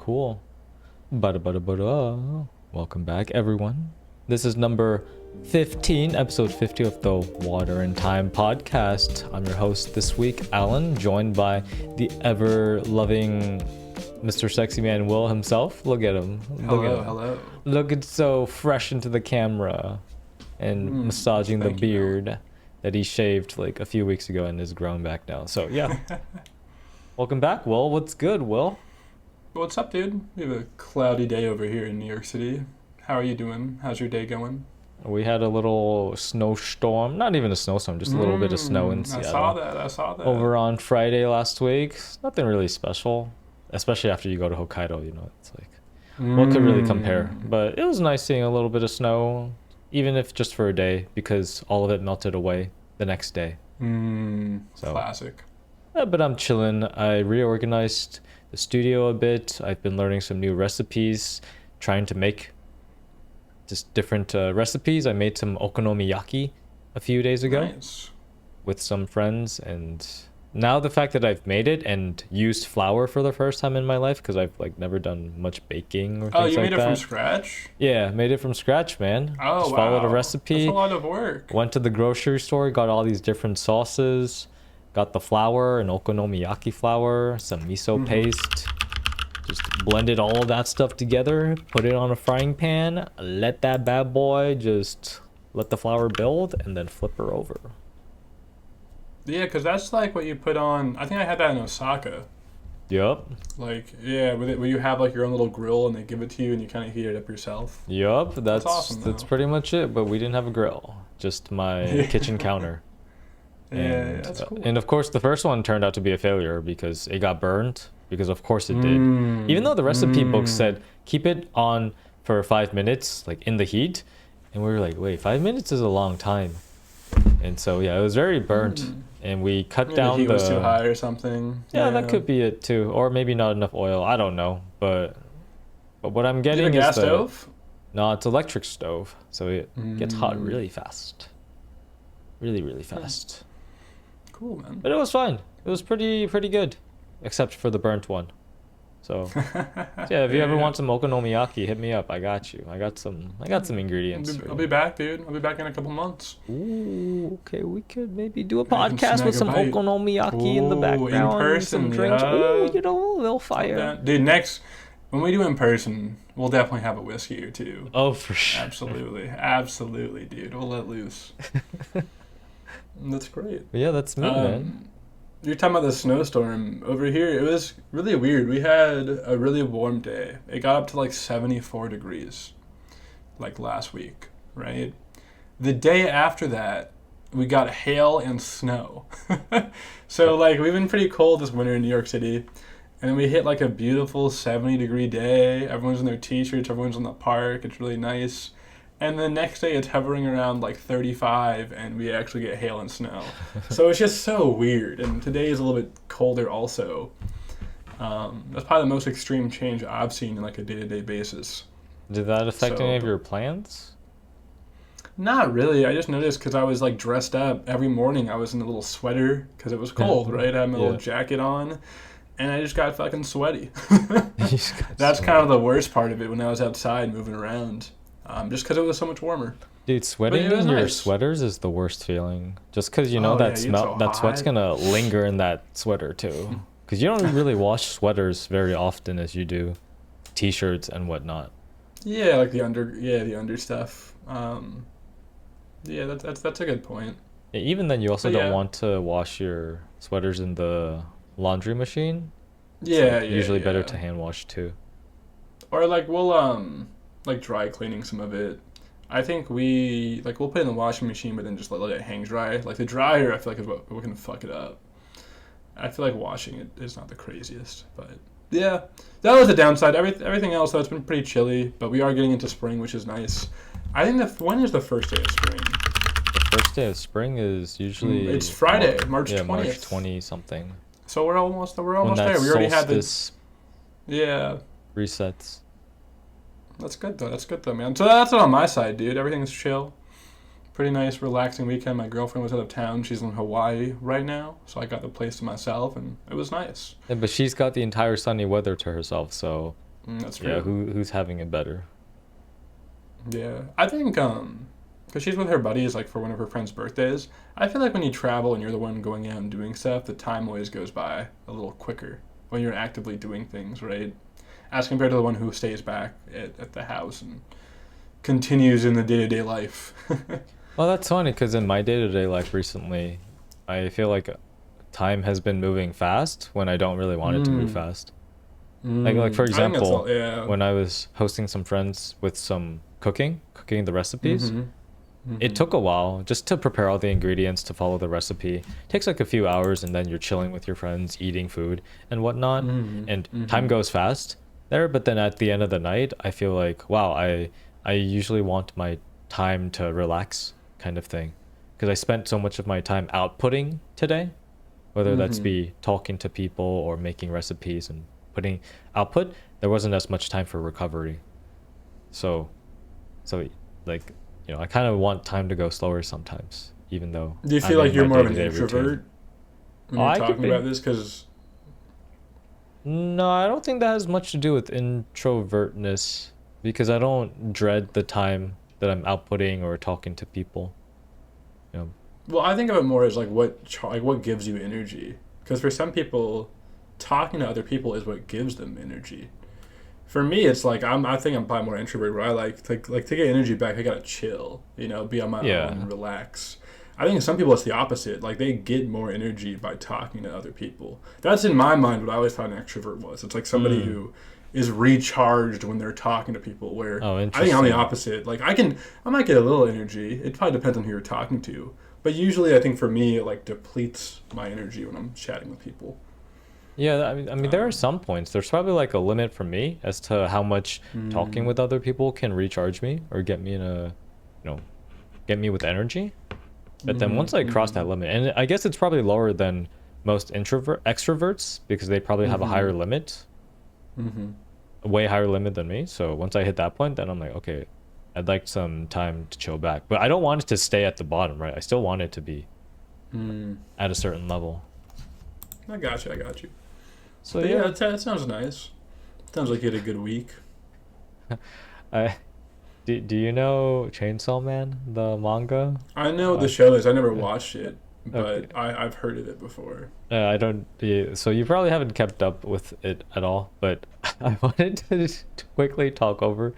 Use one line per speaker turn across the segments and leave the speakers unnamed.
Cool. Bada. Welcome back, everyone. This is number 15, episode 50 of the Water and Time podcast. I'm your host this week, Alan, joined by the ever-loving Mr. Sexy Man Will himself. Look at him.
Hello.
Looking so fresh into the camera and massaging the beard that he shaved like a few weeks ago and is grown back now. So, yeah. Welcome back, Will. What's good, Will?
What's up, dude? We have a cloudy day over here in New York City. How are you doing? How's your day going?
We had a little snowstorm. Not even a snowstorm, just a little bit of snow in Seattle.
I saw that.
Over on Friday last week. Nothing really special. Especially after you go to Hokkaido, it's like, what could really compare? But it was nice seeing a little bit of snow, even if just for a day, because all of it melted away the next day.
Classic.
But I'm chilling. I reorganized the studio a bit. I've been learning some new recipes, trying to make just different recipes. I made some okonomiyaki a few days ago with some friends, and now the fact that I've made it and used flour for the first time in my life, because I've like never done much baking or things like that.
Oh, you made it from scratch?
Yeah, made it from scratch, man.
Oh,
just
wow.
Followed a recipe.
That's a lot of work.
Went to the grocery store, got all these different sauces, got the flour, an okonomiyaki flour, some miso paste. Just blended all of that stuff together, put it on a frying pan, let that bad boy just let the flour build, and then flip her over.
Yeah, because that's like what you put on. I think I had that in Osaka.
Yup.
Like, yeah, where you have like your own little grill and they give it to you and you kind of heat it up yourself.
Yup, that's
awesome.
That's pretty much it. But we didn't have a grill, just my kitchen counter.
Yeah, that's cool.
And of course, the first one turned out to be a failure because it got burned. Because of course it did. Even though the recipe book said keep it on for 5 minutes, like in the heat, and we were like, wait, 5 minutes is a long time. And so yeah, it was very burnt, and we cut
Maybe
down
the heat was too high or something.
Yeah, that could be it too, or maybe not enough oil. I don't know, but what I'm getting
is gas stove?
No, it's electric stove, so it gets hot really fast, really fast.
Cool, man.
But it was fine. It was pretty good, except for the burnt one. So yeah, if you ever want some okonomiyaki, hit me up. I got you. I got some ingredients.
I'll be back, dude. I'll be back in a couple months.
Ooh, okay. We could maybe do a podcast with some okonomiyaki in the background,
in person,
some drinks.
yeah.
Ooh, a little fire.
Dude, next when we do in person, we'll definitely have a whiskey or two.
Oh, for sure.
Absolutely, dude. We'll let loose. That's great.
Yeah, that's me, man.
You're talking about the snowstorm. Over here, it was really weird. We had a really warm day. It got up to like 74 degrees, like last week, right? The day after that, we got hail and snow. So, like, we've been pretty cold this winter in New York City. And then we hit like a beautiful 70-degree day. Everyone's in their t-shirts. Everyone's in the park. It's really nice. And the next day it's hovering around like 35 and we actually get hail and snow. So it's just so weird. And today is a little bit colder also. That's probably the most extreme change I've seen in like a day-to-day basis.
Did that affect any of your plans?
Not really. I just noticed because I was like dressed up every morning. I was in a little sweater because it was cold, right? I had my little jacket on. And I just got fucking sweaty. That's kind of the worst part of it when I was outside moving around. Just because it was so much warmer.
Dude, sweating in your sweaters is the worst feeling. Just because that sweat's gonna linger in that sweater too. Because you don't really wash sweaters very often as you do t-shirts and whatnot.
Yeah, like the under stuff. Yeah, that's a good point.
Yeah, even then, you also don't want to wash your sweaters in the laundry machine.
Yeah,
usually better to hand wash too.
Or like we'll like dry cleaning some of it. I think we'll put it in the washing machine, but then just let it hang dry. Like the dryer, I feel like is what can fuck it up. I feel like washing it is not the craziest, but yeah, that was the downside. Everything else though, it's been pretty chilly, but we are getting into spring, which is nice. I think when is the first day of spring?
The first day of spring is usually
it's Friday, March 20th.
March 20 something.
So we're almost there. We already had this. Yeah.
Resets.
That's good though, man. So that's it on my side, dude. Everything's chill. Pretty nice, relaxing weekend. My girlfriend was out of town. She's in Hawaii right now, so I got the place to myself, and it was nice.
Yeah, but she's got the entire sunny weather to herself, so
That's
Yeah,
true.
who's having it better?
Yeah, I think because she's with her buddies like for one of her friends' birthdays. I feel like when you travel and you're the one going out and doing stuff, the time always goes by a little quicker when you're actively doing things, right? As compared to the one who stays back at the house and continues in the day to day life.
Well, that's funny because in my day-to-day life recently, I feel like time has been moving fast when I don't really want it to move
Mm.
fast. Like for
I think that's
example,
all. Yeah.
when I was hosting some friends with some cooking the recipes,
Mm-hmm.
it
Mm-hmm.
took a while just to prepare all the ingredients to follow the recipe. Takes like a few hours, and then you're chilling with your friends, eating food and whatnot,
Mm-hmm.
and time
Mm-hmm.
goes fast there. But then at the end of the night, I feel like, wow, I usually want my time to relax, kind of thing, because I spent so much of my time outputting today, whether that's
Mm-hmm.
be talking to people or making recipes and putting output. There wasn't as much time for recovery. So so like, I kind of want time to go slower sometimes, even though
Do you
I'm
feel like
in
you're
my
more of an
day-to-day routine.
introvert when
Oh,
you're
I could
talking about
be.
this? Because
No, I don't think that has much to do with introvertness, because I don't dread the time that I'm outputting or talking to people. You know.
well, I think of it more as like what gives you energy. Because for some people, talking to other people is what gives them energy. For me, it's like I think I'm probably more introvert. Where I like to get energy back, I gotta chill. Be on my own,
Yeah.
relax. I think some people it's the opposite. Like they get more energy by talking to other people. That's in my mind what I always thought an extrovert was. It's like somebody
Mm.
who is recharged when they're talking to people. Where
Oh,
I think I'm the
interesting.
opposite. Like I might get a little energy. It probably depends on who you're talking to. But usually, I think for me, it like depletes my energy when I'm chatting with people.
Yeah, I mean, there are
Um,
some points. There's probably like a limit for me as to how much talking
mm,
with other people can recharge me or get me in you know, get me with energy. But then
mm-hmm,
once I cross
mm-hmm,
that limit, and I guess it's probably lower than most introvert extroverts because they probably have a
mm-hmm,
higher limit,
mm-hmm.
a way higher limit than me. So once I hit that point, then I'm like, okay, I'd like some time to chill back. But I don't want it to stay at the bottom, right? I still want it to be
Mm.
at a certain level.
I got you. I got you.
So
But yeah,
yeah,
that sounds nice. Sounds like you had a good week.
I do you know Chainsaw Man, the manga?
I know what the
Uh,
show is. I never watched it,
okay.
but I've heard of it before.
I don't. Yeah, so you probably haven't kept up with it at all, but I wanted to just quickly talk over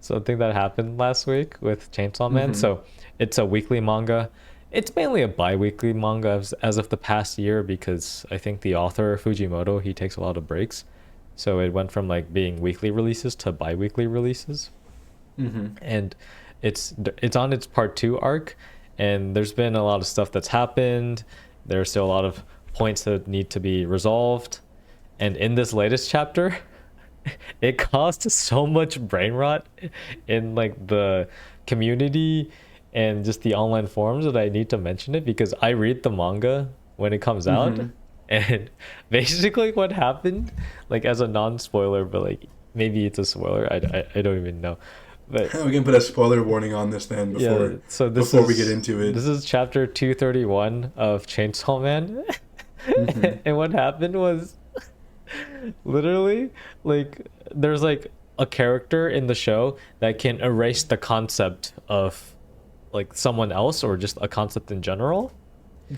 something that happened last week with Chainsaw Man.
Mm-hmm.
So it's a weekly manga. It's mainly a bi-weekly manga as of the past year because I think the author Fujimoto, he takes a lot of breaks. So it went from like being weekly releases to bi-weekly releases.
Mm-hmm.
And it's on its part 2 arc, and there's been a lot of stuff that's happened. There's still a lot of points that need to be resolved. And in this latest chapter, it caused so much brain rot in like the community and just the online forums that I need to mention it because I read the manga when it comes out.
Mm-hmm.
And basically what happened, like as a non-spoiler, but like maybe it's a spoiler, I don't even know. But
We can put a spoiler warning on this then
yeah, so
before we get into it.
this is chapter 231 of Chainsaw Man.
Mm-hmm.
And what happened was literally like there's like a character in the show that can erase the concept of like someone else or just a concept in general.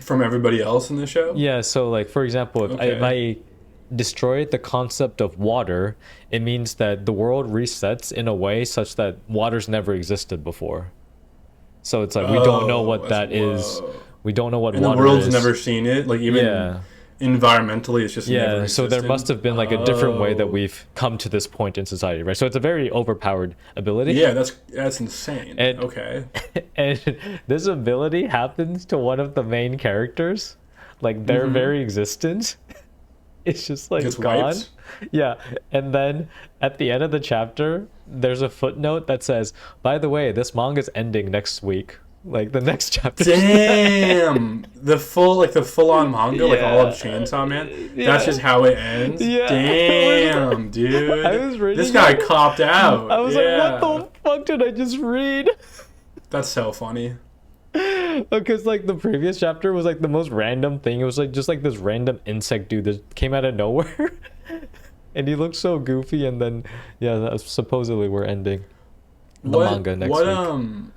From everybody else in the show.
Yeah, so like for example, if
Okay.
I destroy the concept of water, it means that the world resets in a way such that water's never existed before. So it's like we don't know
Oh,
what that is.
whoa.
We don't know what
And the
water
world's
is.
never seen it. Like even
Yeah.
environmentally, it's just never
Yeah, so there
existed.
must have been like a different way that
Oh.
we've come to this point in society, right? So it's a very overpowered ability.
Yeah, that's insane.
And
Okay.
and this ability happens to one of the main characters. Like their
Mm-hmm.
very existence is just like
Gets
gone.
wiped.
Yeah. And then at the end of the chapter, there's a footnote that says, by the way, this manga's ending next week. Like the next chapter.
Damn, the full on manga, like all of
Yeah.
Chainsaw Man.
Yeah.
That's just how it ends.
Yeah.
Damn, dude.
I was reading
This guy
it.
copped out.
I was
Yeah.
like, what the fuck did I just read?
That's so funny.
Because like the previous chapter was like the most random thing. It was like just like this random insect dude that came out of nowhere. And he looks so goofy, and then supposedly we're ending the
What
manga next
what
week.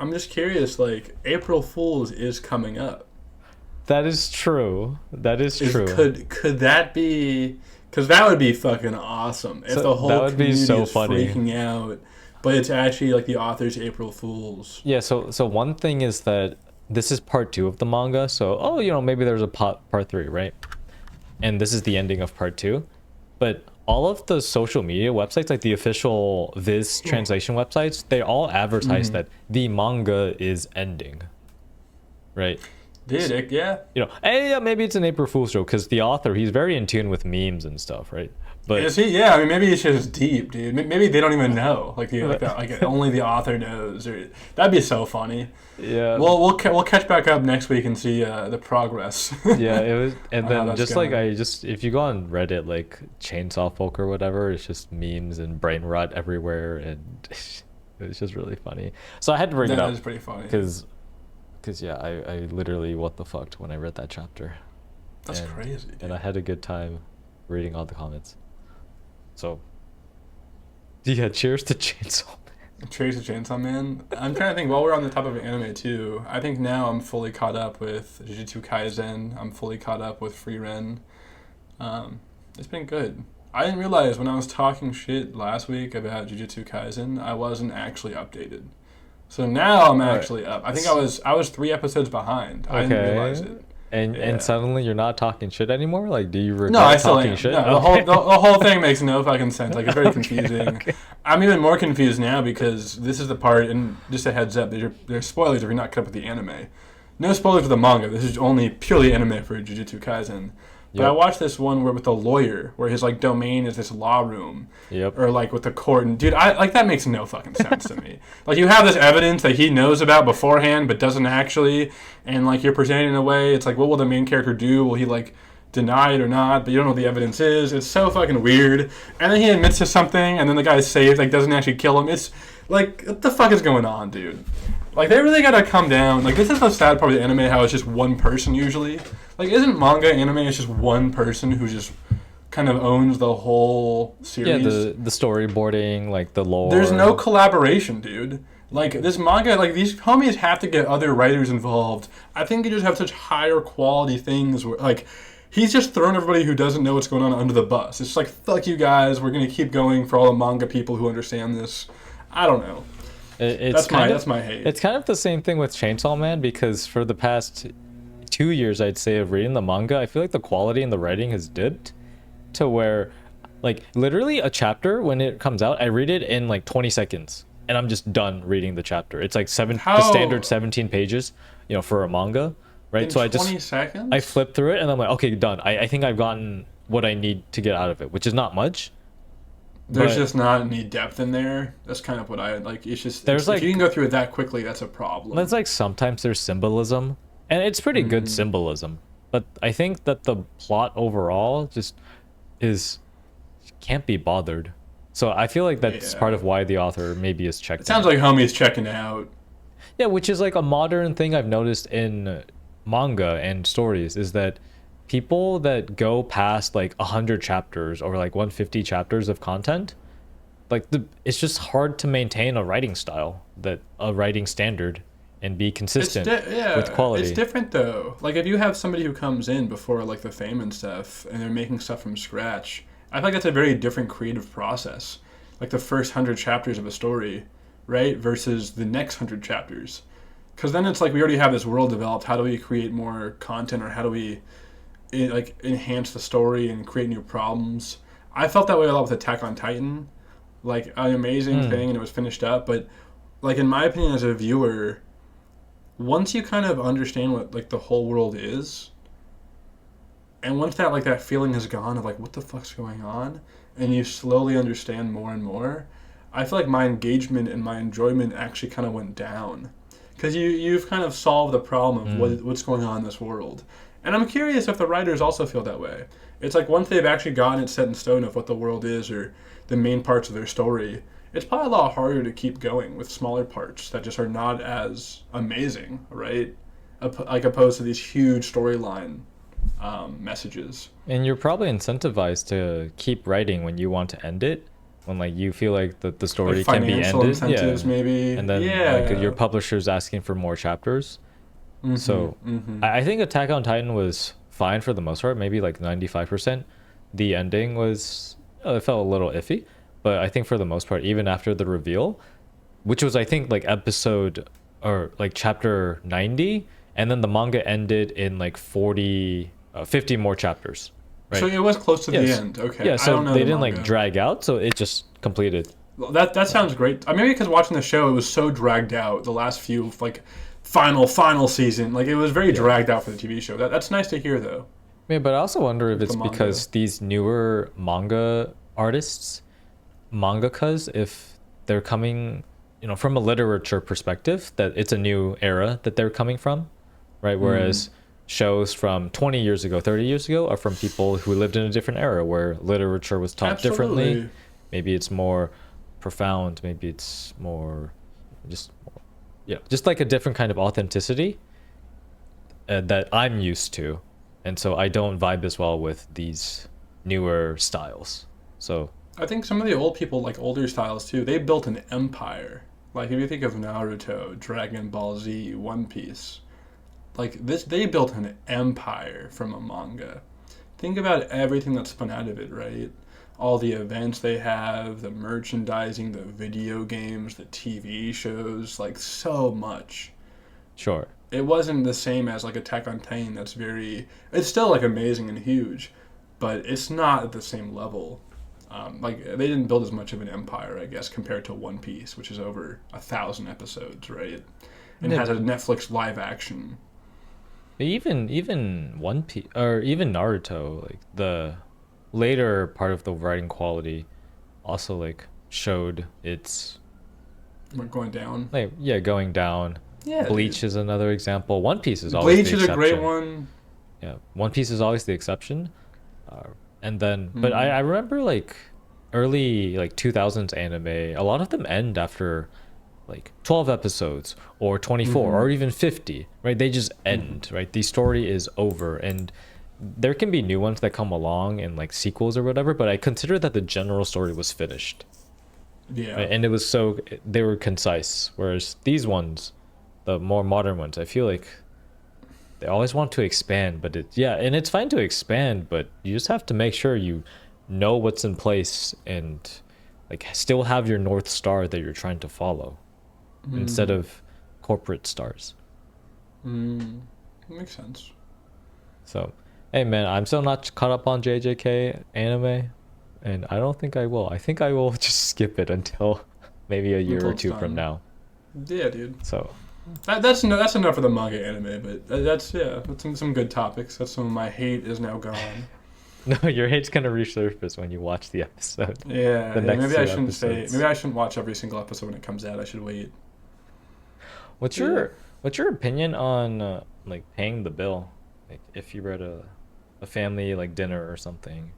I'm just curious, like April Fools is coming up.
That is true. That is
Is
true.
could that be, cuz that would be fucking awesome if
So
the
that
whole
would be
community
so
is
funny.
freaking out, but it's actually like the author's April Fools.
Yeah, so one thing is that this is part two of the manga, so maybe there's a part three, right? And this is the ending of part two. But all of the social media websites, like the official Viz translation websites, they all advertise that the manga is ending, right?
Dude, yeah.
Hey, yeah, maybe it's an April Fool's joke because the author, he's very in tune with memes and stuff, right? But
Is he? Yeah, I mean, maybe it's just deep, dude. Maybe they don't even know. Like only the author knows. Or that'd be so funny.
yeah,
Well, we'll catch back up next week and see the progress.
yeah, it was, and
on how
then
that's
just like
going.
if you go on Reddit, like Chainsaw Folk or whatever, it's just memes and brain rot everywhere, and it's just really funny. So I had to bring it
That
up
is pretty funny.
because yeah, I literally what the fucked when I read that chapter,
That's
and
crazy, dude.
and I had a good time reading all the comments. So yeah, cheers to Chainsaw.
Trace the Chainsaw Man. I'm trying to think. While we're on the topic of anime too, I think now I'm fully caught up with Jujutsu Kaisen. I'm fully caught up with Free Ren. It's been good. I didn't realize when I was talking shit last week about Jujutsu Kaisen, I wasn't actually updated. So now I'm
All right.
actually up. I think I was 3 episodes behind. I didn't realize
Okay.
it.
And
Yeah.
suddenly you're not talking shit anymore? Like, do you
No, I
regret
still
talking
am.
shit?
No,
Okay.
the whole thing makes no fucking sense. Like it's very confusing.
Okay.
I'm even more confused now because this is the part, and just a heads up, there's spoilers if you're not caught up with the anime. No spoilers for the manga. This is only purely anime for Jujutsu Kaisen. But I
Yep.
watched this one where with the lawyer, where his like domain is this law room,
Yep.
or like with the court. And dude, I like that makes no fucking sense to me. Like you have this evidence that he knows about beforehand, but doesn't actually, and like you're presenting in a way. It's like, what will the main character do? Will he like deny it or not? But you don't know what the evidence is. It's so fucking weird. And then he admits to something, and then the guy saved, like doesn't actually kill him. It's like, what the fuck is going on, dude? Like they really gotta come down. Like this is the sad part of the anime, how it's just one person usually. Like isn't manga anime? It's just one person who just kind of owns the whole
Yeah,
series.
the storyboarding, like the lore.
There's no collaboration, dude. Like this manga, like these homies have to get other writers involved. I think they just have such higher quality things where like he's just thrown everybody who doesn't know what's going on under the bus. It's like fuck you guys, we're gonna keep going for all the manga people who understand this. I don't know.
It's kind of
That's my hate.
it's kind of the same thing with Chainsaw Man because for the past 2 years, I'd say, of reading the manga, I feel like the quality in the writing has dipped to where, like, literally a chapter when it comes out, I read it in like 20 seconds and I'm just done reading the chapter. It's like the
How-
standard 17 pages, for a manga, right?
In
So
20 seconds?
I flip through it and I'm like, okay, done. I think I've gotten what I need to get out of it, which is not much.
There's
but-
just not any depth in there. That's kind of what I like. It's just
There's,
if you
like-
can go through it that quickly, that's a problem.
It's like sometimes there's symbolism, and it's pretty good symbolism. But I think that the plot overall just can't be bothered. So I feel like that's
Yeah.
part of why the author maybe is checked
It sounds
out.
like homie's checking out.
Yeah, which is like a modern thing I've noticed in manga and stories is that people that go past like 100 chapters or like 150 chapters of content, like it's just hard to maintain a writing style, a writing standard, and be consistent with quality.
It's different though. Like if you have somebody who comes in before like the fame and stuff, and they're making stuff from scratch, I feel like that's a very different creative process. Like the first 100 chapters of a story, right, versus the next 100 chapters. Because then it's like we already have this world developed. How do we create more content, or how do we like enhance the story and create new problems? I felt that way a lot with Attack on Titan, like an amazing thing, and it was finished up. But like in my opinion, as a viewer, once you kind of understand what like the whole world is, and once that feeling is gone of like what the fuck's going on, and you slowly understand more and more, I feel like my engagement and my enjoyment actually kind of went down, because you've kind of solved the problem of what's going on in this world. And I'm curious if the writers also feel that way. It's like once they've actually gotten it set in stone of what the world is, or the main parts of their story, it's probably a lot harder to keep going with smaller parts that just are not as amazing, right? Like opposed to these huge storyline messages.
And you're probably incentivized to keep writing when you want to end it, when like you feel like the
Like
story can be
financial
ended.
incentives,
Yeah.
maybe.
And then like your
Yeah.
publisher's asking for more chapters.
Mm-hmm.
So
Mm-hmm.
I think Attack on Titan was fine for the most part, maybe like 95%. The ending was, it felt a little iffy, but I think for the most part, even after the reveal, which was I think like episode or like chapter 90, and then the manga ended in like 40, 50 more chapters,
So
right?
it was close to the
Yes.
end. Okay,
Yeah,
I
so
don't know
they
the
didn't like
manga.
drag out, so it just completed.
Well, that sounds great. Maybe because watching the show, it was so dragged out. The last few like final season, like it was very
Yeah.
dragged out for the TV show. That's nice to hear though.
Yeah, but I also wonder if
With
it's
the manga.
because these newer manga artists, mangakas, if they're coming, from a literature perspective, that it's a new era that they're coming from, right?
Mm,
Whereas shows from 20 years ago, 30 years ago are from people who lived in a different era where literature was taught differently.
absolutely.
Maybe it's more profound, maybe it's more just yeah, just like a different kind of authenticity that I'm used to. And so I don't vibe as well with these newer styles. So,
I think some of the old people, like older styles too, they built an empire. Like if you think of Naruto, Dragon Ball Z, One Piece, like this, they built an empire from a manga. Think about everything that spun out of it, right? All the events they have, the merchandising, the video games, the TV shows, like so much.
sure.
It wasn't the same as like Attack on Titan. That's very. It's still like amazing and huge, but it's not at the same level. Like they didn't build as much of an empire, I guess, compared to One Piece, which is over 1,000 episodes, right? And
Yeah,
has a Netflix live action.
even One Piece or even Naruto, like the later part of the writing quality also like showed its
Like going down.
like yeah, going down.
Yeah,
Bleach
dude.
is another example. One Piece is always
Bleach
the
is a great
exception.
one.
Yeah, One Piece is always the exception. And then, but I,
Mm.
I remember like early like 2000s anime, a lot of them end after like 12 episodes or 24
Mm-hmm.
or even 50, right? They just
Mm-hmm.
end, right? The story is over. And there can be new ones that come along and like sequels or whatever, but I consider that the general story was finished,
Yeah.
right? And it was so, they were concise. Whereas these ones, the more modern ones, I feel like they always want to expand, but yeah, and it's fine to expand, but you just have to make sure you know what's in place and like still have your north star that you're trying to follow instead
Mm.
of corporate stars.
Mm. Makes sense.
So, hey man, I'm still not caught up on JJK anime, and I don't think I will. I think I will just skip it until maybe a year
Until
or
it's
two from
done.
now.
Yeah, dude.
So,
That's no, that's enough for the manga anime, but that's yeah, that's some good topics. That's some of my hate is now gone.
no, your hate's gonna resurface when you watch the episode,
Yeah,
the
yeah.
next
Maybe I
two
shouldn't say.
episodes.
Maybe I shouldn't watch every single episode when it comes out. I should wait.
What's
Yeah.
your opinion on like paying the bill? Like if you were at a family like dinner or something,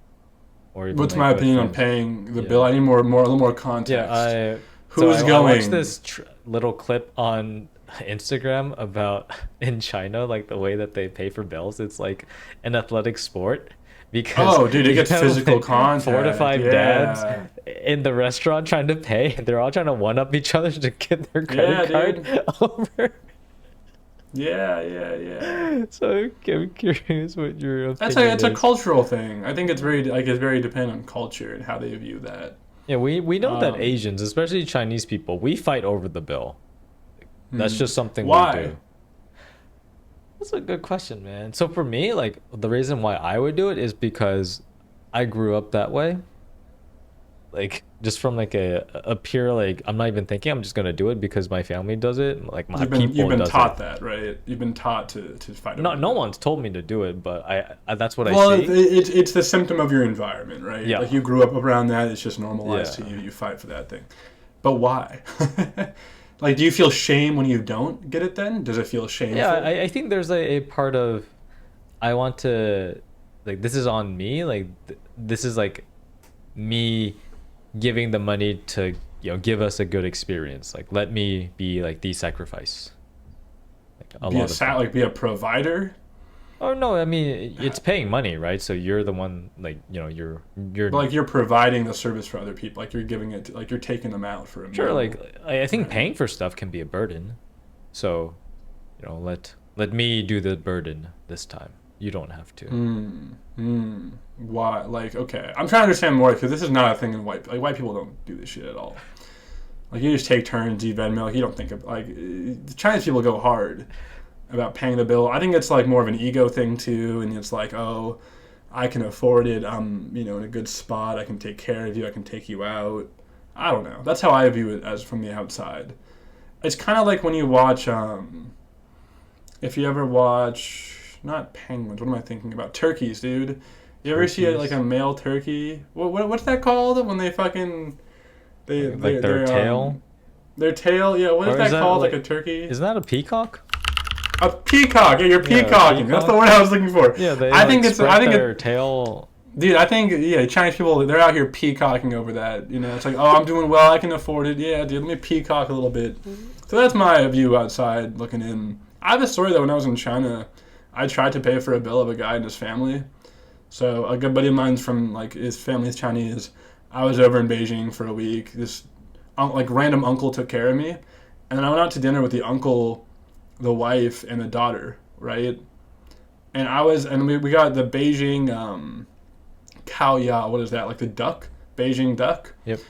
or even
What's
like
my
with
opinion on
friends.
paying the bill?
Yeah,
I need a little more
yeah.
context.
I so
Who's
I watched
going?
this little clip on Instagram about in China like the way that they pay for bills. It's like an athletic sport because
Oh, dude, it
you
gets
have
physical
like four to
contact.
five dads
Yeah,
in the restaurant trying to pay. They're all trying to one up each other to get their
yeah,
credit card
dude.
over.
Yeah, yeah, yeah.
So I'm curious what your
That's
opinion
it's a
is.
cultural thing. I think it's very dependent on culture and how they view that.
Yeah, we know that
Um,
Asians, especially Chinese people, we fight over the bill. That's
hmm.
just something we
Why?
do. That's a good question, man. So for me, like the reason why I would do it is because I grew up that way. Like just from like a pure like I'm not even thinking, I'm just gonna do it because my family does it, like my
You've
people
been
does it.
taught that, right? You've been taught to fight over
No,
the
no
bill.
one's told me to do it, but I that's what I
Well,
see.
it's the symptom of your environment, right?
Yeah.
Like you grew up around that. It's just normalized to
Yeah.
you. You fight for that thing. But why? Like, do you feel shame when you don't get it? Then does it feel
Yeah,
shameful?
I think there's a part of I want to like this is on me, like this is like me giving the money to give us a good experience. Like let me be like the sacrifice. Like a
Be a
lot of time.
like be a provider.
Oh no, I mean it's paying money, right? So you're the one, like, you're
But like you're providing the service for other people. Like you're giving it, like you're taking them out for a
sure.
meal,
Like I think
right?
paying for stuff can be a burden. So let me do the burden this time. You don't have to.
Why? Like, okay, I'm trying to understand more because this is not a thing in white people don't do this shit at all. Like, you just take turns, eat Venmo. Like, you don't think of like the Chinese people go hard about paying the bill. I think it's like more of an ego thing too, and it's like, oh, I can afford it. I'm in a good spot. I can take care of you. I can take you out. I don't know. That's how I view it as from the outside. It's kind of like when you watch if you ever watch, not penguins, what am I thinking about? Turkeys, dude. You ever see like
Turkeys,
a male turkey? What's that called when they fucking
like their tail,
their tail? Yeah, what is
or is
that
that
called? Like
like,
a turkey?
isn't that a peacock?
A peacock. Yeah, you're
Yeah,
peacocking. That's the
peacock.
word I was looking for.
Yeah, they
I
like
think it's. I
spread
think
their
it.
tail.
Dude, I think Chinese people they're out here peacocking over that. It's like, oh, I'm doing well. I can afford it. Yeah, dude, let me peacock a little bit. So that's my view outside looking in. I have a story that when I was in China, I tried to pay for a bill of a guy and his family. So a good buddy of mine's from like his family's Chinese. I was over in Beijing for a week. This like random uncle took care of me, and then I went out to dinner with the uncle, the wife, and the daughter. Right, and we got the Beijing cow ya. What is that? Like the duck, Beijing duck.
Yep.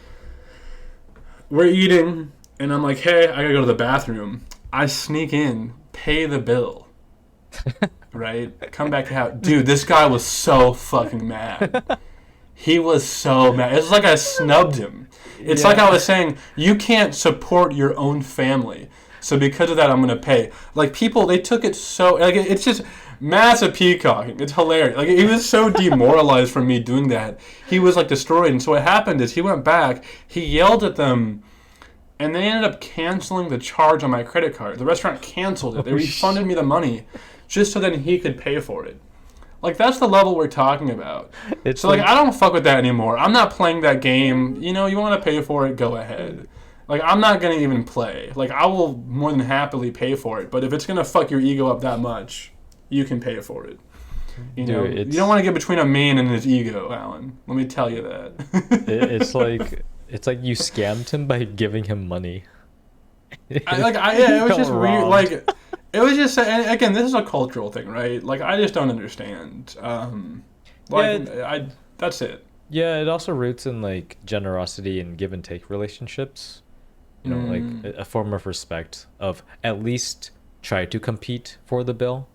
We're eating, and I'm like, hey, I gotta go to the bathroom. I sneak in, pay the bill. Right? Come back out. Dude, this guy was so fucking mad. He was so mad. It's like I snubbed him. It's like I was saying, you can't support your own family. So because of that, I'm going to pay. Like, people, they took it so... Like, it's just massive peacocking. It's hilarious. Like, he was so demoralized from me doing that. He was, like, destroyed. And so what happened is he went back, he yelled at them, and they ended up canceling the charge on my credit card. The restaurant canceled it. They refunded me the money just so then he could pay for it. Like, that's the level we're talking about.
It's
So, like, I don't fuck with that anymore. I'm not playing that game. You want to pay for it, go ahead. Like, I'm not going to even play. Like, I will more than happily pay for it. But if it's going to fuck your ego up that much, you can pay for it. You don't want to get between a man and his ego, Alan. Let me tell you that.
it's like you scammed him by giving him money.
It was just weird. Like, it was just, and again, this is a cultural thing, right? Like, I just don't understand. That's it.
Yeah, it also roots in like generosity and give and take relationships. Like a form of respect of at least try to compete for the bill.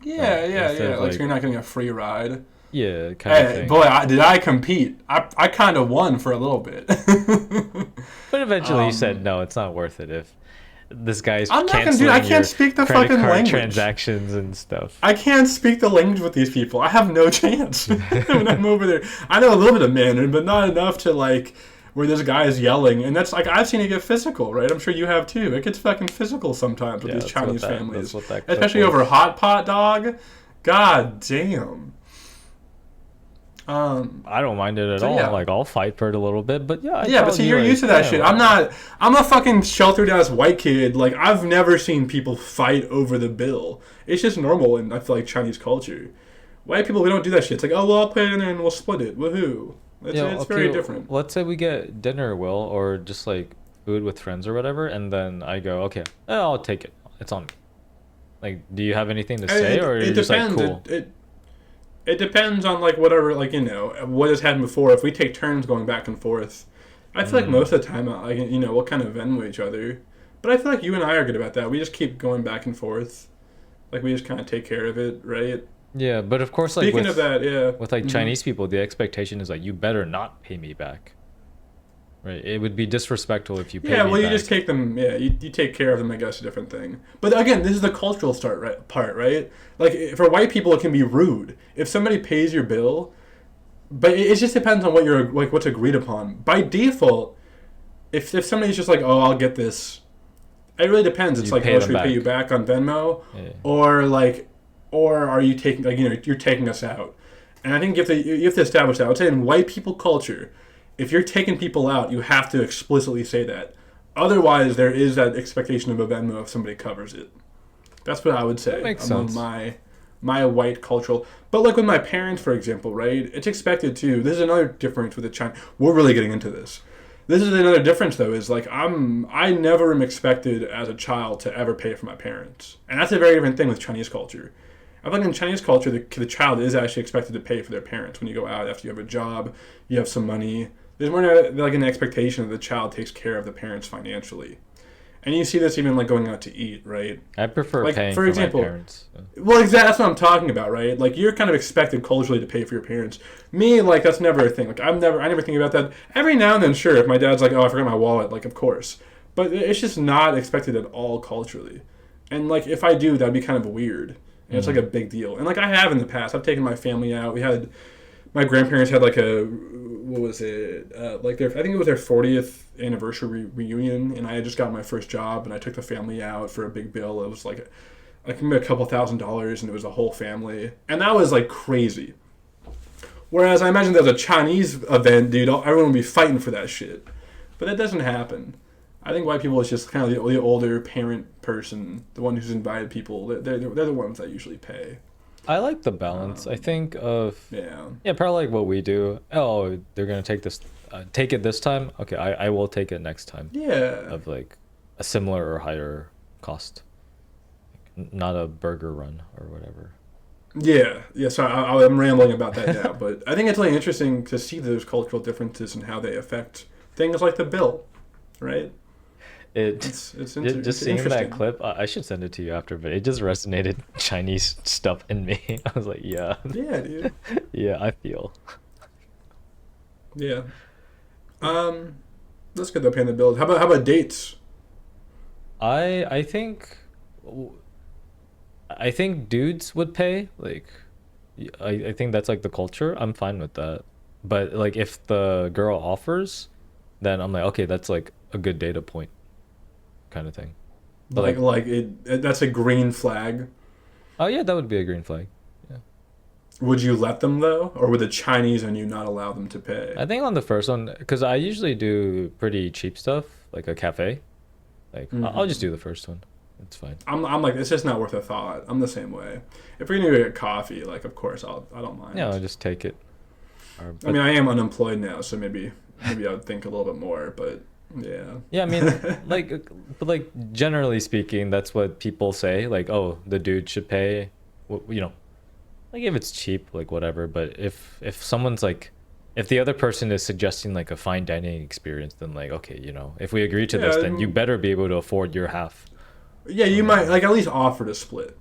Yeah.
Instead of,
Like, so you're not getting a free ride.
Yeah, kind of
Hey,
thing.
boy, did I compete? I kind of won for a little bit.
But eventually you said no, it's not worth it if this guy's
I'm not gonna do.
canceling
I can't
your
speak the
credit
fucking
card
language.
transactions and stuff.
I can't speak the language with these people. I have no chance when I'm over there. I know a little bit of Mandarin, but not enough to like where this guy is yelling, and that's like I've seen it get physical, right? I'm sure you have too. It gets fucking physical sometimes with these Chinese families,
that's what that clip
especially
was.
over hot pot dog. God damn.
I don't mind it at
So,
all.
yeah.
Like I'll fight for it a little bit, but yeah.
Yeah, but see, you're used to that shit. I'm not. I'm a fucking sheltered ass white kid. Like, I've never seen people fight over the bill. It's just normal in, I feel like, Chinese culture. White people, we don't do that shit. It's like, oh, well, I'll put it in there and we'll split it. Woohoo. It's very different.
Let's say we get dinner, Will, or just like food with friends or whatever, and then I go, okay, I'll take it. It's on me. Like, do you have anything to say, or are you just like cool?
It depends on, like, whatever, like, what has happened before. If we take turns going back and forth, I feel like most of the time, like, we'll kind of Venmo each other. But I feel like you and I are good about that. We just keep going back and forth. Like, we just kind of take care of it, right?
Yeah, but of course, like
Speaking of that, yeah.
with like Chinese people, the expectation is like you better not pay me back. Right? It would be disrespectful if you pay me
Yeah, well, you
back.
just take them, you take care of them, I guess, a different thing. But again, this is the cultural part, right? Like, for white people, it can be rude. If somebody pays your bill, but it just depends on what what's agreed upon. By default, if somebody's just like, oh, I'll get this, it really depends. It's
You
like,
pay
oh,
them
should we pay
back.
you back on Venmo?
Yeah.
Or are you taking, like, you're taking us out. And I think you have to establish that. I would say in white people culture, if you're taking people out, you have to explicitly say that. Otherwise, there is that expectation of a Venmo if somebody covers it. That's what I would say
That makes
among
sense.
my white cultural. But like with my parents, for example, right? It's expected too. This is another difference with the China. We're really getting into this. This is another difference though. Is like I never am expected as a child to ever pay for my parents, and that's a very different thing with Chinese culture. I think in Chinese culture, the child is actually expected to pay for their parents when you go out after you have a job, you have some money. There's more like an expectation that the child takes care of the parents financially. And you see this even like going out to eat, right?
I prefer
like,
paying
for example,
my parents.
Well, exactly. That's what I'm talking about, right? Like you're kind of expected culturally to pay for your parents. Me, like that's never a thing. Like I never think about that. Every now and then, sure, if my dad's like, oh, I forgot my wallet, like of course. But it's just not expected at all culturally. And like if I do, that'd be kind of weird. And it's like a big deal. And like I have in the past, I've taken my family out. My grandparents had like what was it? Like I think it was their 40th anniversary reunion, and I had just got my first job, and I took the family out for a big bill. It was like maybe a couple $1,000s, and it was a whole family, and that was like crazy. Whereas I imagine there's a Chinese event, dude, everyone would be fighting for that shit, but that doesn't happen. I think white people is just kind of the older parent person, the one who's invited people. They're the ones that usually pay.
I like the balance. I think of
yeah,
probably like what we do. Oh, they're gonna take it this time. Okay, I will take it next time.
Yeah,
Of like a similar or higher cost, not a burger run or whatever.
yeah. So I'm rambling about that now, but I think it's really interesting to see those cultural differences and how they affect things like the bill, right? It's
Just seeing that clip, I should send it to you after, but it just resonated Chinese stuff in me. I was like, yeah,
Yeah, dude.
yeah, I feel.
Yeah. That's good though, paying the bills. How about dates?
I think dudes would pay. Like, I think that's like the culture. I'm fine with that. But like, if the girl offers, then I'm like, okay, that's like a good data point, kind of thing. But
That's a green flag.
oh yeah, that would be a green flag. Yeah.
Would you let them though, or would the Chinese and you not allow them to pay?
I think on the first one, because I usually do pretty cheap stuff, like a cafe. Like, I'll just do the first one. It's fine.
I'm like, it's just not worth a thought. I'm the same way. If we're gonna get coffee, like of course I don't mind.
Yeah, I'll just take it.
I mean, I am unemployed now, so maybe I would think a little bit more, but yeah.
Yeah, I mean, but like generally speaking, that's what people say. Like, oh, the dude should pay. You know, like if it's cheap, like whatever. But if someone's like, if the other person is suggesting like a fine dining experience, then like, okay, you know, if we agree to this, then you better be able to afford your half.
Yeah, you might like at least offer to split.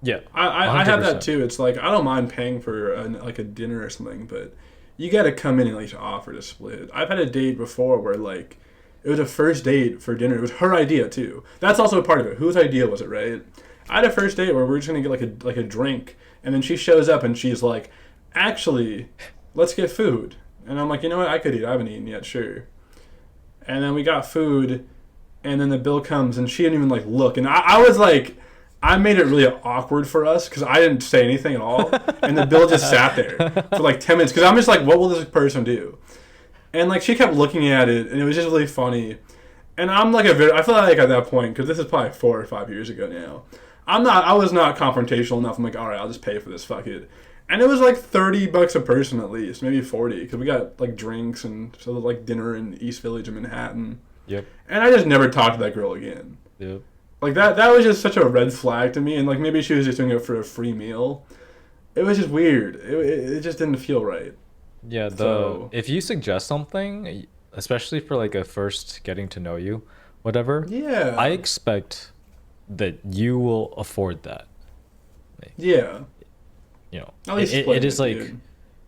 Yeah,
I have that too. It's like I don't mind paying for a dinner or something, but you got to come in and at least offer to split. I've had a date before where like it was a first date for dinner. It was her idea too. That's also a part of it. Whose idea was it, right? I had a first date where we were just gonna get like a drink, and then she shows up and she's like, "Actually, let's get food." And I'm like, "You know what? I could eat. I haven't eaten yet. Sure." And then we got food, and then the bill comes, and she didn't even like look. And I was like, I made it really awkward for us because I didn't say anything at all, and the bill just sat there for like 10 minutes because I'm just like, what will this person do? And like she kept looking at it, and it was just really funny. And I'm like I feel like at that point, because this is probably 4 or 5 years ago now, I was not confrontational enough. I'm like, all right, I'll just pay for this, fuck it. And it was like $30 a person at least, maybe 40, because we got like drinks and so like dinner in East Village in Manhattan.
Yep.
And I just never talked to that girl again.
Yep.
Like that was just such a red flag to me, and like maybe she was just doing it for a free meal. It was just weird. It just didn't feel right.
Yeah, if you suggest something, especially for like a first getting to know you, whatever.
Yeah.
I expect that you will afford that. Like,
yeah.
You know,
At least
it is like dude.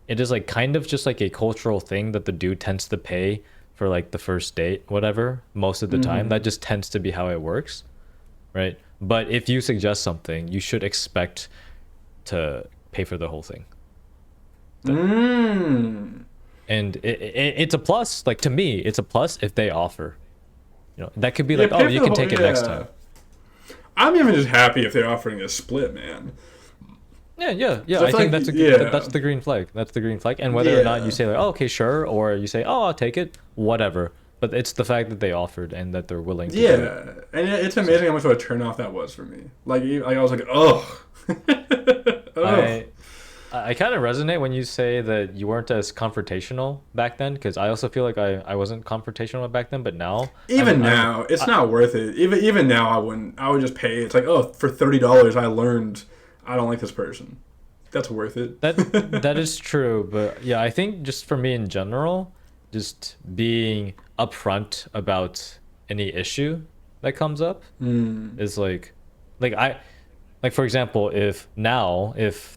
It is like kind of just like a cultural thing that the dude tends to pay for like the first date, whatever, most of the time. That just tends to be how it works. Right, but if you suggest something, you should expect to pay for the whole thing. And it's a plus. Like to me, it's a plus if they offer. You know, that could be like, oh, you can take it next time.
I'm even just happy if they're offering a split, man.
Yeah.
So
I think that's the green flag. That's the green flag. And whether or not you say like, oh, okay, sure, or you say, oh, I'll take it, whatever. But it's the fact that they offered and that they're willing to do it.
And it's amazing how much of a turnoff that was for me. Like I was like, ugh.
I kind of resonate when you say that you weren't as confrontational back then, because I also feel like I wasn't confrontational back then, but now
Even now, it's not worth it. Even now, I wouldn't. I would just pay. It's like, oh, for $30, I learned I don't like this person. That's worth it.
that is true, but yeah, I think just for me in general, just being upfront about any issue that comes up is like like for example, if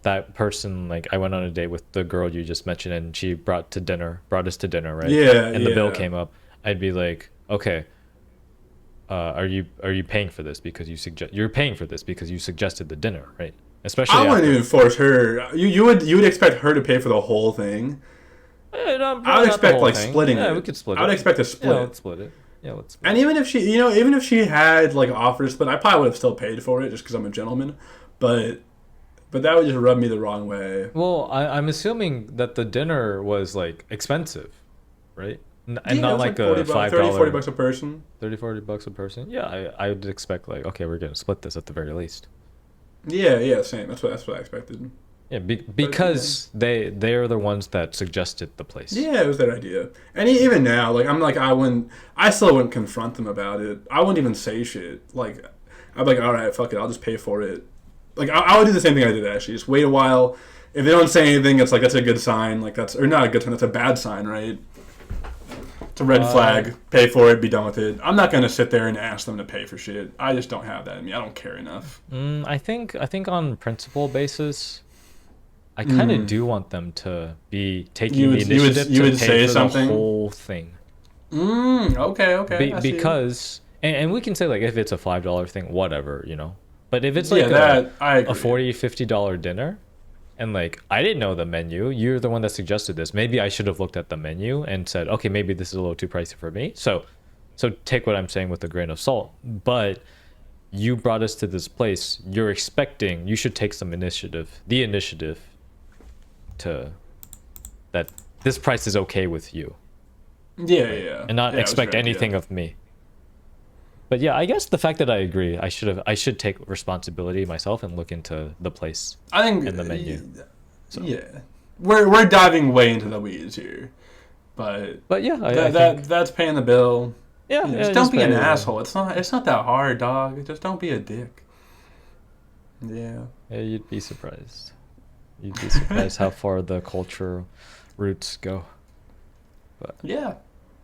that person, like I went on a date with the girl you just mentioned and she brought us to dinner, right?
Yeah,
And the bill came up, I'd be like, okay, are you paying for this because you're paying for this because you suggested the dinner, right? Especially
I wouldn't
after.
even force her. You would expect her to pay for the whole thing.
No,
I would
not the
expect
whole
like
thing.
splitting
Yeah,
it.
we could split
I
it.
would expect a
Yeah,
split.
let's split it. Yeah, let's split
And
it.
even if she had like offered to split, I probably would have still paid for it just because I'm a gentleman. But that would just rub me the wrong way.
Well, I'm assuming that the dinner was like expensive, right? And
Yeah, it
not
was
like
like 40
a
bucks,
$5,
30, 40 bucks a person.
30, $40 a person. Yeah, I would expect like, okay, we're gonna split this at the very least.
Yeah, same. That's what I expected.
Yeah,
But yeah.
because they're the ones that suggested the place.
Yeah, it was their idea. And even now, like I still wouldn't confront them about it. I wouldn't even say shit. Like, I'd be like, all right, fuck it, I'll just pay for it. Like, I would do the same thing I did actually. Just wait a while. If they don't say anything, it's like that's a good sign. Like or not a good sign. That's a bad sign, right? It's a red flag. Pay for it. Be done with it. I'm not gonna sit there and ask them to pay for shit. I just don't have that in me. I don't care enough.
I think on principle basis, I kind of do want them to be taking the
You would
initiative
you
to
would
pay
say
for
something.
the whole thing.
Okay. I see.
Because and we can say like if it's a $5 thing, whatever, you know. But if it's
Yeah,
like
that I
a
agree.
$40-$50 dinner, and like I didn't know the menu, you're the one that suggested this. Maybe I should have looked at the menu and said, okay, maybe this is a little too pricey for me. So take what I'm saying with a grain of salt. But you brought us to this place. You should take some initiative, the initiative to that this price is okay with you,
Yeah.
and not
Yeah, it was
expect
your idea.
anything of me. But yeah, I guess the fact that I agree, I should take responsibility myself and look into the place
I think
and the menu. So.
Yeah, we're diving way into the weeds here,
But yeah, I think
that's paying the bill.
yeah,
Yeah,
yeah,
just don't be
pay
an
it.
asshole. It's not that hard, dog. Just don't be a dick. Yeah.
Yeah, you'd be surprised. You'd be surprised how far the cultural roots go. But
Yeah,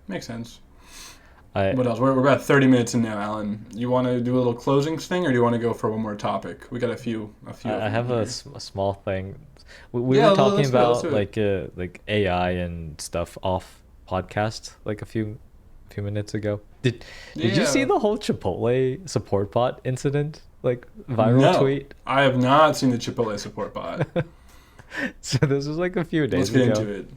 makes sense.
I
What else? We're about 30 minutes in now, Alan. You want to do a little closing thing, or do you want to go for one more topic? We got a few. of
I have
them
a,
here.
a small thing. We
Yeah,
were talking
let's do it, let's
about
do it.
like AI and stuff off podcast like a few minutes ago. Did you see
Yeah.
the whole Chipotle support bot incident? Like viral
No,
tweet?
I have not seen the Chipotle support bot.
So this was like a few
Let's
days
get
ago.
into it.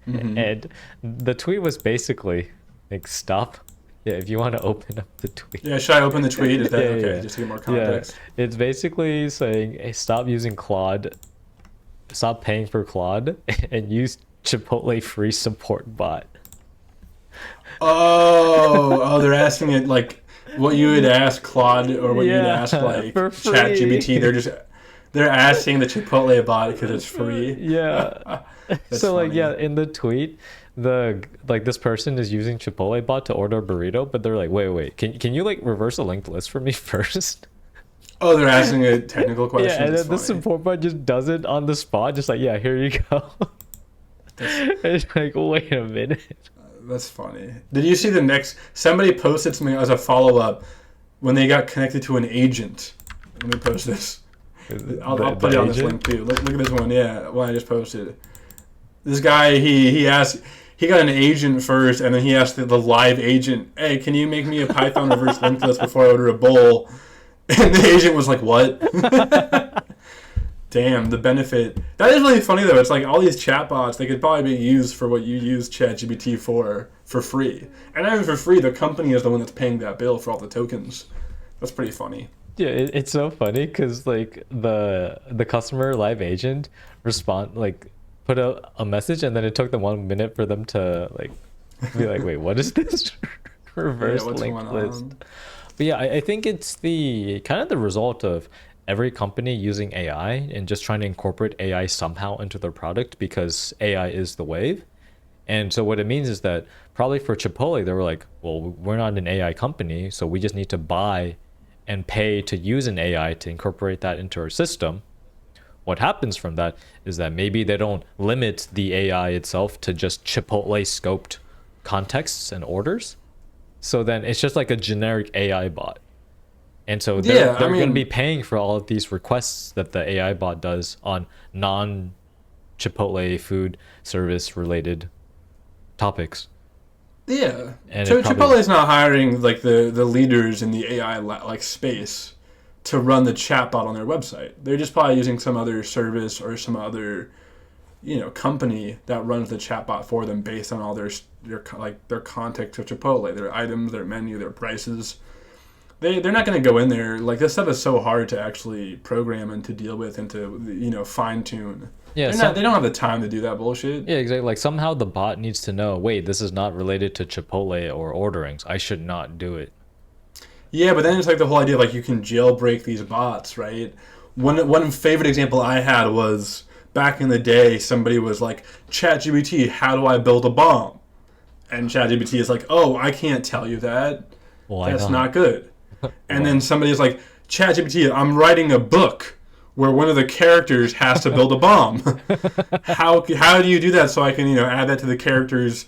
Mhm.
And the tweet was basically like stop. Yeah, if you want to open up the tweet.
Yeah, should I open the tweet? Is that
Yeah,
okay?
yeah.
Just to get more
Yeah,
context.
it's basically saying, hey, stop using Claude, stop paying for Claude, and use Chipotle free support bot.
They're asking it like what you would ask Claude or what you'd
Yeah,
ask like
for free.
ChatGPT. They're asking the Chipotle bot because it's free.
Yeah.
That's
So like
funny.
yeah, in the tweet, this person is using Chipotle bot to order a burrito, but they're like, wait, can you like reverse a linked list for me first?
Oh, they're asking a technical question.
Yeah, and
That's
then the
funny.
support bot just does it on the spot, just like, yeah, here you go. It's like, wait a minute.
That's funny. Did you see the next? Somebody posted something as a follow up when they got connected to an agent. Let me post this. I'll put it on this link too. Look at this one. Yeah, one I just posted. This guy, he asked, he got an agent first, and then he asked the live agent, "Hey, can you make me a Python reverse linked list before I order a bowl?" And the agent was like, "What?" Damn, the benefit. That is really funny though. It's like all these chatbots, they could probably be used for what you use ChatGPT for free. And not even for free, the company is the one that's paying that bill for all the tokens. That's pretty funny.
Yeah, it's so funny because like the customer live agent put a message, and then it took them 1 minute for them to like be like, wait, what is this reverse
what's
linked
going
list?
on?
But yeah, I think it's the kind of the result of every company using AI and just trying to incorporate AI somehow into their product because AI is the wave. And so what it means is that probably for Chipotle, they were like, well, we're not an AI company, so we just need to buy and pay to use an AI to incorporate that into our system. What happens from that is that maybe they don't limit the AI itself to just Chipotle scoped contexts and orders. So then it's just like a generic AI bot. And so
Yeah, I
they're going to be
mean,
paying for all of these requests that the AI bot does on non Chipotle food service related topics.
yeah.
And it probably
Chipotle's not hiring like the leaders in the AI like space to run the chatbot on their website. They're just probably using some other service or some other company that runs the chatbot for them based on all their context of Chipotle, their items, their menu, their prices. They're not going to go in there. Like, this stuff is so hard to actually program and to deal with and to fine tune.
yeah,
They don't have the time to do that bullshit.
yeah, exactly. Like somehow the bot needs to know, wait, this is not related to Chipotle or orderings. I should not do it.
Yeah, but then it's like the whole idea of like you can jailbreak these bots, right? One favorite example I had was back in the day. Somebody was like, ChatGPT, how do I build a bomb? And ChatGPT is like, oh, I can't tell you that.
Why
That's
not?
not good. And
Why?
then somebody's like, ChatGPT, I'm writing a book where one of the characters has to build a bomb. How do you do that so I can add that to the characters'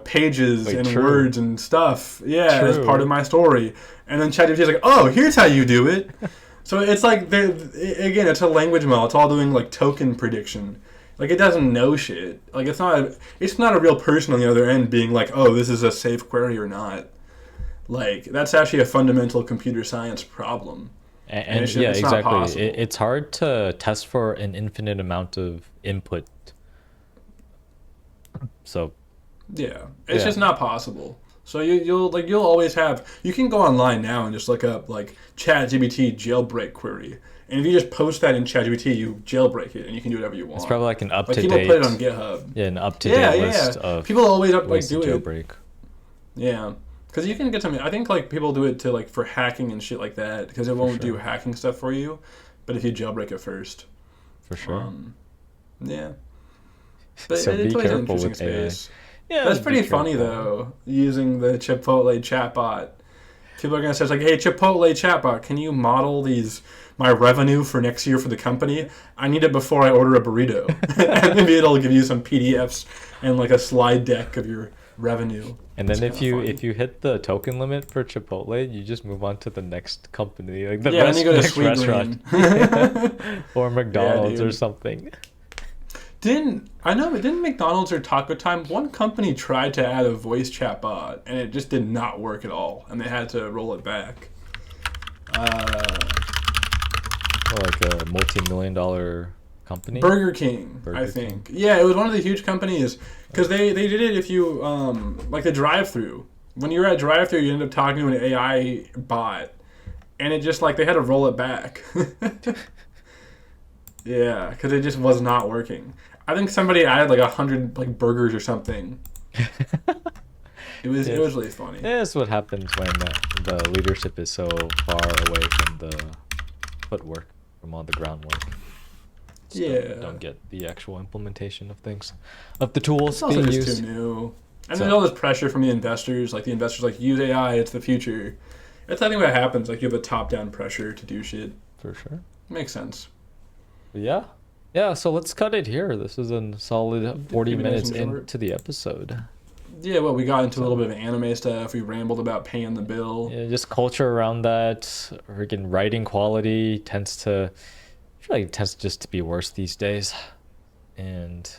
pages
Wait,
and
true.
words and stuff? Yeah, as part
True.
of my story. And then ChatGPT is like, oh, here's how you do it. So it's like again, it's a language model. It's all doing like token prediction. Like, it doesn't know shit. Like, it's not a real person on the other end being like, oh, this is a safe query or not. Like, that's actually a fundamental computer science problem. And
Yeah,
it's not
exactly.
possible.
It's hard to test for an infinite amount of input. So,
Yeah, it's
yeah.
just not possible. So you'll always have. You can go online now and just look up like ChatGPT jailbreak query, and if you just post that in ChatGPT, you jailbreak it, and you can do whatever you
It's
want.
probably like an up
Like,
to
people put it on
date,
GitHub.
yeah, an up to
Yeah,
date
yeah,
list
yeah.
of
People always
ways to
do it.
jailbreak.
Yeah, because you can get some. I think like people do it to like for hacking and shit like that because it
For
won't do
sure.
hacking stuff for you, but if you jailbreak it first,
For sure.
um, yeah. But
So be
it's always an
careful
interesting
with AI.
space.
Yeah,
That's
be
pretty funny
careful.
though, using the Chipotle chatbot. People are gonna say it's like, "Hey, Chipotle chatbot, can you model my revenue for next year for the company? I need it before I order a burrito." And maybe it'll give you some PDFs and like a slide deck of your revenue.
And
It's
then
kind of funny.
if you hit the token limit for Chipotle, you just move on to the next company, like the
Yeah, then you go to
next
Sweet
restaurant.
Green.
Yeah. Or
Yeah,
McDonald's or
dude.
something.
Didn't McDonald's or Taco Time? One company tried to add a voice chat bot, and it just did not work at all, and they had to roll it back. Uh,
Or like a multi-million dollar company.
Burger King, I
Burger King.
think. Yeah, it was one of the huge companies because they did it if you like the drive-through. When you're at drive-through, you end up talking to an AI bot, and it just like they had to roll it back. Yeah, because it just was not working. I think somebody added like 100 like burgers or something. It
Yes.
was really funny.
That's what happens when the leadership is so far away from the footwork, from all the groundwork. Just
Yeah,
don't get the actual implementation of things, of the tools
it's also
being
just
used.
too new. And there's
So
all this pressure from the investors. Like the investors like use AI, it's the future. That's I think what happens. Like you have a top-down pressure to do shit.
for sure.
Makes sense.
But yeah. Yeah, so let's cut it here. This is a solid 40
Keep it nice
minutes
and short.
into the episode.
Yeah, well, we got into a
So
little bit of anime stuff. We rambled about paying the bill.
yeah, just culture around that. Freaking writing quality I feel like it tends just to be worse these days. And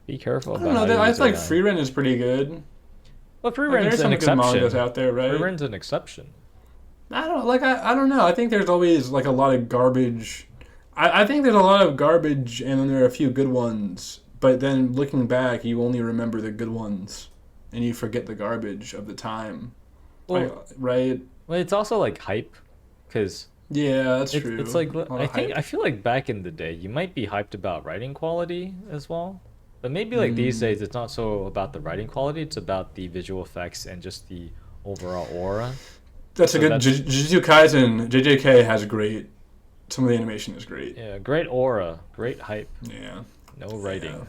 be careful
I don't
about
know.
how you
I
use
feel like
AI.
free rent is pretty good.
Well, free
Like,
rent's
there's
an
some good mangas
exception.
out there,
Free
right?
rent's an exception.
I don't know. I think there's always like a lot of garbage. I think there's a lot of garbage, and then there are a few good ones. But then looking back, you only remember the good ones, and you forget the garbage of the time. Like,
Well,
right?
well, it's also like hype, because
Yeah, that's true.
it's like
A lot
I
of
think
hype.
I feel like back in the day you might be hyped about writing quality as well, but maybe like these days it's not so about the writing quality, it's about the visual effects and just the overall aura.
That's a
So
good.
that's
Jujutsu Kaisen. JJK has great some of the animation is great.
Yeah, great aura, great hype.
Yeah.
No writing.
Yeah.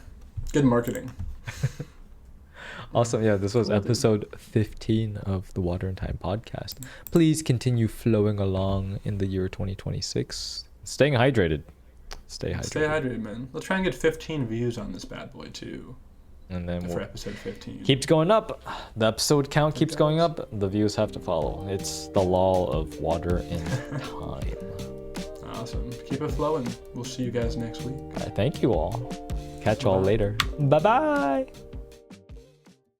Good marketing.
Also, yeah, this was
Cool, dude.
episode 15 of the Water and Time podcast. Please continue flowing along in the year 2026. Staying hydrated. Stay hydrated.
Stay hydrated, man. Let's try and get 15 views on this bad boy too.
And then
For
we'll
episode 15.
keeps going up. The episode count keeps
It
going
does.
up. The views have to follow. It's the law of water and time.
Awesome. Keep it flowing. We'll see you guys next week.
Thank you all. Catch you all
Bye.
later. Bye bye.